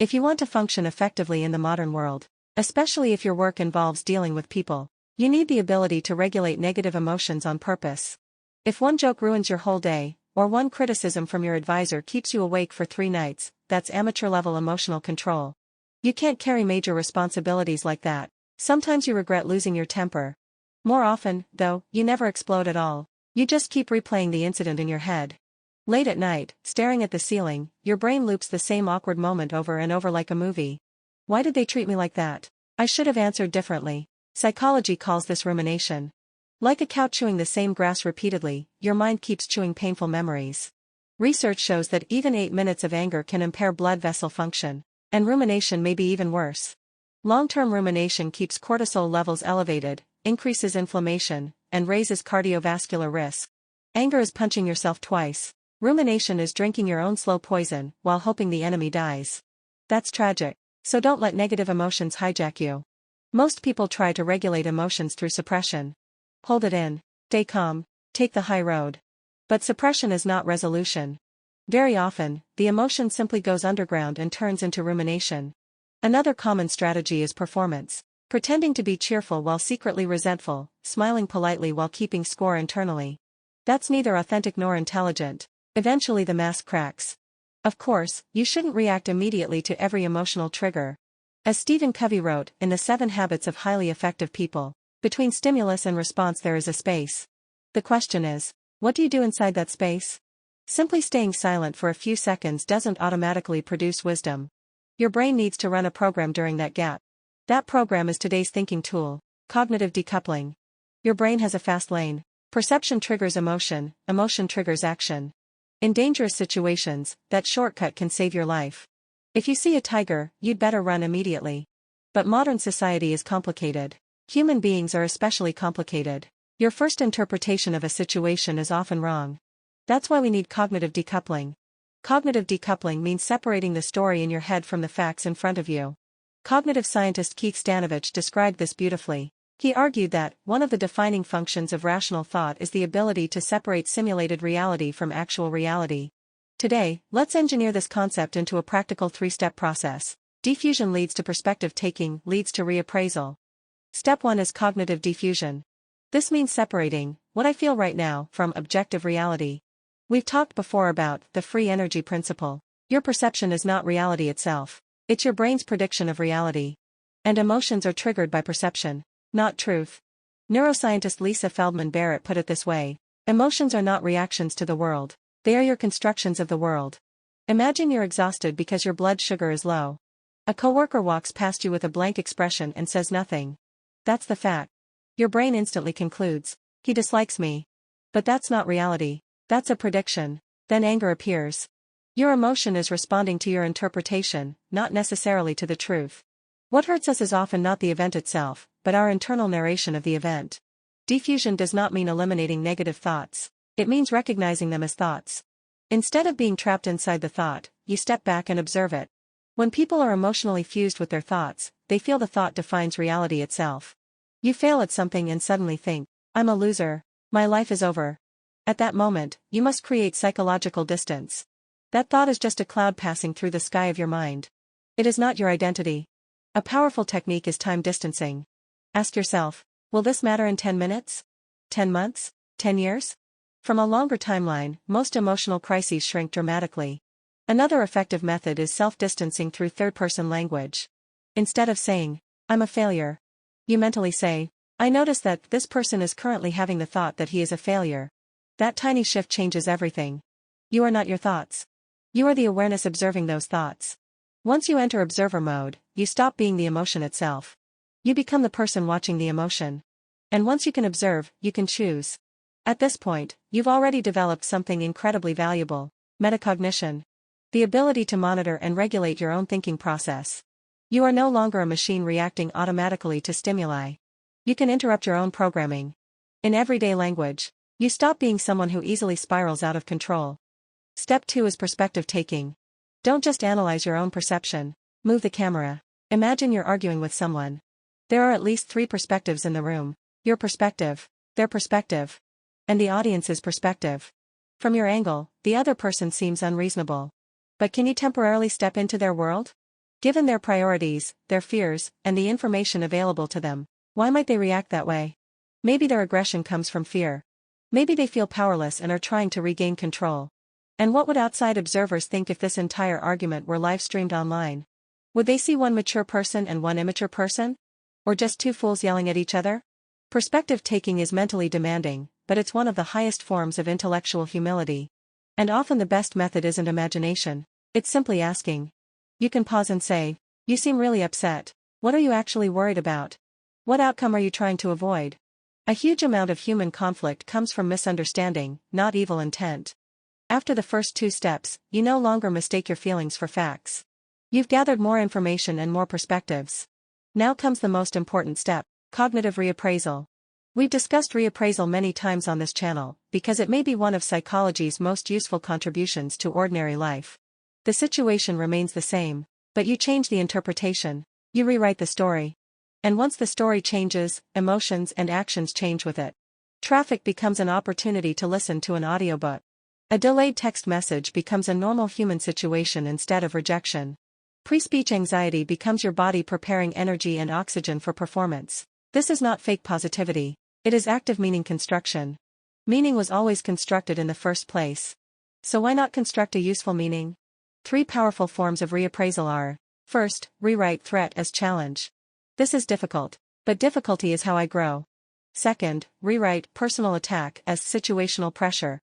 If you want to function effectively in the modern world, especially if your work involves dealing with people, you need the ability to regulate negative emotions on purpose. If one joke ruins your whole day, or one criticism from your advisor keeps you awake for 3 nights, that's amateur-level emotional control. You can't carry major responsibilities like that. Sometimes you regret losing your temper. More often, though, you never explode at all. You just keep replaying the incident in your head. Late at night, staring at the ceiling, your brain loops the same awkward moment over and over like a movie. Why did they treat me like that? I should have answered differently. Psychology calls this rumination. Like a cow chewing the same grass repeatedly, your mind keeps chewing painful memories. Research shows that even 8 minutes of anger can impair blood vessel function, and rumination may be even worse. Long-term rumination keeps cortisol levels elevated, increases inflammation, and raises cardiovascular risk. Anger is punching yourself twice. Rumination is drinking your own slow poison while hoping the enemy dies. That's tragic. So don't let negative emotions hijack you. Most people try to regulate emotions through suppression. Hold it in, stay calm, take the high road. But suppression is not resolution. Very often, the emotion simply goes underground and turns into rumination. Another common strategy is performance. Pretending to be cheerful while secretly resentful, smiling politely while keeping score internally. That's neither authentic nor intelligent. Eventually the mask cracks. Of course, you shouldn't react immediately to every emotional trigger. As Stephen Covey wrote in The 7 Habits of Highly Effective People, between stimulus and response there is a space. The question is, what do you do inside that space? Simply staying silent for a few seconds doesn't automatically produce wisdom. Your brain needs to run a program during that gap. That program is today's thinking tool, cognitive decoupling. Your brain has a fast lane. Perception triggers emotion, emotion triggers action. In dangerous situations, that shortcut can save your life. If you see a tiger, you'd better run immediately. But modern society is complicated. Human beings are especially complicated. Your first interpretation of a situation is often wrong. That's why we need cognitive decoupling. Cognitive decoupling means separating the story in your head from the facts in front of you. Cognitive scientist Keith Stanovich described this beautifully. He argued that one of the defining functions of rational thought is the ability to separate simulated reality from actual reality. Today, let's engineer this concept into a practical 3-step process. Diffusion leads to perspective taking, leads to reappraisal. Step 1 is cognitive diffusion. This means separating what I feel right now from objective reality. We've talked before about the free energy principle. Your perception is not reality itself. It's your brain's prediction of reality. And emotions are triggered by perception, not truth. Neuroscientist Lisa Feldman Barrett put it this way: emotions are not reactions to the world. They are your constructions of the world. Imagine you're exhausted because your blood sugar is low. A coworker walks past you with a blank expression and says nothing. That's the fact. Your brain instantly concludes, he dislikes me. But that's not reality. That's a prediction. Then anger appears. Your emotion is responding to your interpretation, not necessarily to the truth. What hurts us is often not the event itself, but our internal narration of the event. Diffusion does not mean eliminating negative thoughts. It means recognizing them as thoughts. Instead of being trapped inside the thought, you step back and observe it. When people are emotionally fused with their thoughts, they feel the thought defines reality itself. You fail at something and suddenly think, I'm a loser. My life is over. At that moment, you must create psychological distance. That thought is just a cloud passing through the sky of your mind. It is not your identity. A powerful technique is time distancing. Ask yourself, will this matter in 10 minutes? 10 months? 10 years? From a longer timeline, most emotional crises shrink dramatically. Another effective method is self-distancing through third-person language. Instead of saying, I'm a failure, you mentally say, I notice that this person is currently having the thought that he is a failure. That tiny shift changes everything. You are not your thoughts. You are the awareness observing those thoughts. Once you enter observer mode, you stop being the emotion itself. You become the person watching the emotion. And once you can observe, you can choose. At this point, you've already developed something incredibly valuable: metacognition. The ability to monitor and regulate your own thinking process. You are no longer a machine reacting automatically to stimuli. You can interrupt your own programming. In everyday language, you stop being someone who easily spirals out of control. Step 2 is perspective taking. Don't just analyze your own perception. Move the camera. Imagine you're arguing with someone. There are at least 3 perspectives in the room: your perspective, their perspective, and the audience's perspective. From your angle, the other person seems unreasonable. But can you temporarily step into their world? Given their priorities, their fears, and the information available to them, why might they react that way? Maybe their aggression comes from fear. Maybe they feel powerless and are trying to regain control. And what would outside observers think if this entire argument were live-streamed online? Would they see one mature person and one immature person? Or just two fools yelling at each other? Perspective taking is mentally demanding, but it's one of the highest forms of intellectual humility. And often the best method isn't imagination. It's simply asking. You can pause and say, "You seem really upset. What are you actually worried about? What outcome are you trying to avoid?" A huge amount of human conflict comes from misunderstanding, not evil intent. After the first two steps, you no longer mistake your feelings for facts. You've gathered more information and more perspectives. Now comes the most important step, cognitive reappraisal. We've discussed reappraisal many times on this channel, because it may be one of psychology's most useful contributions to ordinary life. The situation remains the same, but you change the interpretation. You rewrite the story. And once the story changes, emotions and actions change with it. Traffic becomes an opportunity to listen to an audiobook. A delayed text message becomes a normal human situation instead of rejection. Pre-speech anxiety becomes your body preparing energy and oxygen for performance. This is not fake positivity. It is active meaning construction. Meaning was always constructed in the first place. So why not construct a useful meaning? 3 powerful forms of reappraisal are: first, rewrite threat as challenge. This is difficult, but difficulty is how I grow. Second, rewrite personal attack as situational pressure.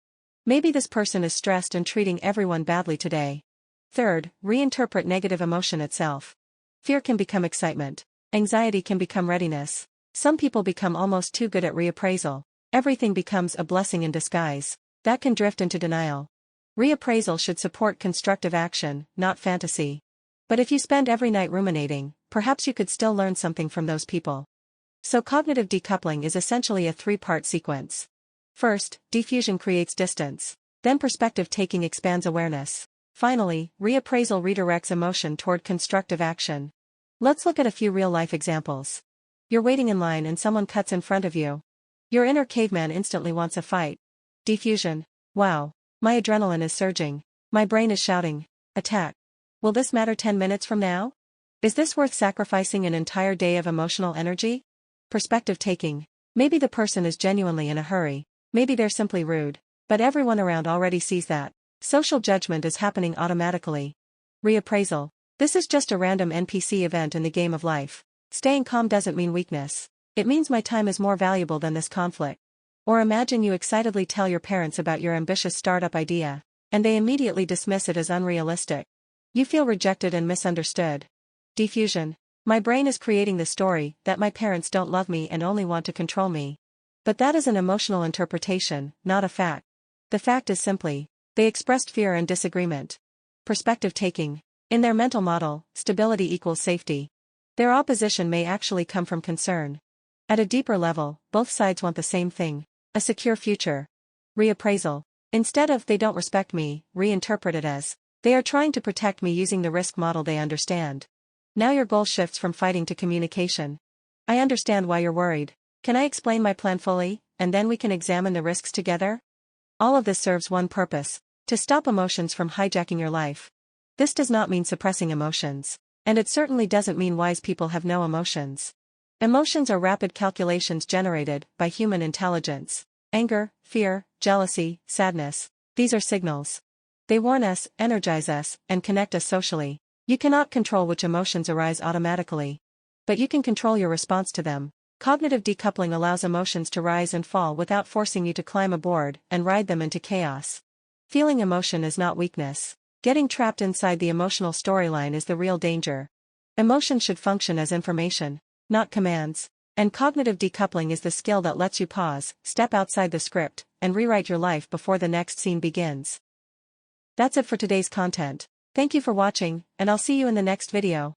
Maybe this person is stressed and treating everyone badly today. Third, reinterpret negative emotion itself. Fear can become excitement. Anxiety can become readiness. Some people become almost too good at reappraisal. Everything becomes a blessing in disguise. That can drift into denial. Reappraisal should support constructive action, not fantasy. But if you spend every night ruminating, perhaps you could still learn something from those people. So cognitive decoupling is essentially a 3-part sequence. First, diffusion creates distance. Then perspective taking expands awareness. Finally, reappraisal redirects emotion toward constructive action. Let's look at a few real-life examples. You're waiting in line and someone cuts in front of you. Your inner caveman instantly wants a fight. Diffusion. Wow. My adrenaline is surging. My brain is shouting. Attack. Will this matter 10 minutes from now? Is this worth sacrificing an entire day of emotional energy? Perspective taking. Maybe the person is genuinely in a hurry. Maybe they're simply rude. But everyone around already sees that. Social judgment is happening automatically. Reappraisal. This is just a random NPC event in the game of life. Staying calm doesn't mean weakness. It means my time is more valuable than this conflict. Or imagine you excitedly tell your parents about your ambitious startup idea, and they immediately dismiss it as unrealistic. You feel rejected and misunderstood. Diffusion. My brain is creating the story that my parents don't love me and only want to control me. But that is an emotional interpretation, not a fact. The fact is simply, they expressed fear and disagreement. Perspective taking. In their mental model, stability equals safety. Their opposition may actually come from concern. At a deeper level, both sides want the same thing: a secure future. Reappraisal. Instead of "they don't respect me," reinterpret it as "they are trying to protect me using the risk model they understand." Now your goal shifts from fighting to communication. I understand why you're worried. Can I explain my plan fully, and then we can examine the risks together? All of this serves one purpose: to stop emotions from hijacking your life. This does not mean suppressing emotions. And it certainly doesn't mean wise people have no emotions. Emotions are rapid calculations generated by human intelligence. Anger, fear, jealousy, sadness. These are signals. They warn us, energize us, and connect us socially. You cannot control which emotions arise automatically. But you can control your response to them. Cognitive decoupling allows emotions to rise and fall without forcing you to climb aboard and ride them into chaos. Feeling emotion is not weakness. Getting trapped inside the emotional storyline is the real danger. Emotion should function as information, not commands. And cognitive decoupling is the skill that lets you pause, step outside the script, and rewrite your life before the next scene begins. That's it for today's content. Thank you for watching, and I'll see you in the next video.